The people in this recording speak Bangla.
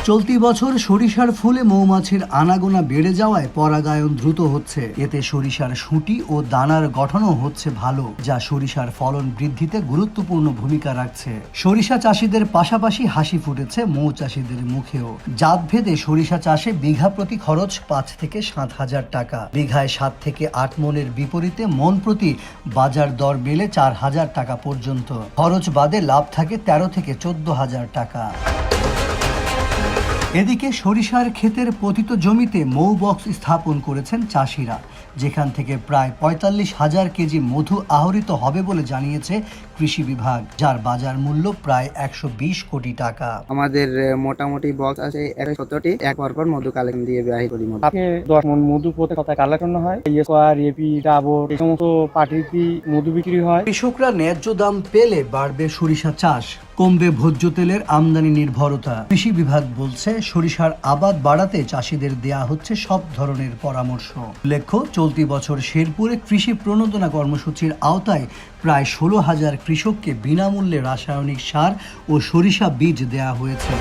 চলতি বছর সরিষার ফুলে মৌমাছির আনাগোনা বেড়ে যাওয়ায় পরাগায়ন দ্রুত হচ্ছে। এতে সরিষার শুঁটি ও দানার গঠনও হচ্ছে ভালো, যা সরিষার ফলন বৃদ্ধিতে গুরুত্বপূর্ণ ভূমিকা রাখছে। সরিষা চাষিদের পাশাপাশি হাসি ফুটেছে মৌ চাষিদের মুখেও। জাতভেদে সরিষা চাষে বিঘা প্রতি খরচ 5 থেকে 7 হাজার টাকা, বিঘায় 7 থেকে 8 মনের বিপরীতে মন প্রতি বাজার দর বেড়ে 4 হাজার টাকা পর্যন্ত। খরচ বাদে লাভ থাকে 13 থেকে 14 হাজার টাকা। এদিকে সরিষার ক্ষেতের পতিত জমিতে মৌ বক্স স্থাপন করেছেন চাষিরা, যেখান থেকে প্রায় 45,000 কেজি মধু আহরিত হবে বলে জানিয়েছে কৃষি বিভাগ, যার বাজার মূল্য প্রায় 120 কোটি টাকা। আমাদের মোটামুটি বক্স আছে 117টি, এক পর মধু কালেকশন দিয়ে ব্যয় করি। আপনি 10 মণ মধু প্রতি কথা কালেকশন হয়। স্কোয়ার, এপি, ডাবর এই সমস্ত পার্টিতে মধু বিক্রি হয়। কৃষকরা ন্যায্য দাম পেলে বাড়বে সরিষা চাষ, কমবে ভোজ্য তেলের আমদানি নির্ভরতা। কৃষি বিভাগ বলছে সরিষার আবাদ বাড়াতে চাষিদের দেয়া হচ্ছে সব ধরনের পরামর্শ। উল্লেখ্য, চলতি বছর শেরপুরে কৃষি প্রণোদনা কর্মসূচির আওতায় প্রায় 16,000 কৃষককে বিনামূল্যে রাসায়নিক সার ও সরিষা বীজ দেয়া হয়েছে।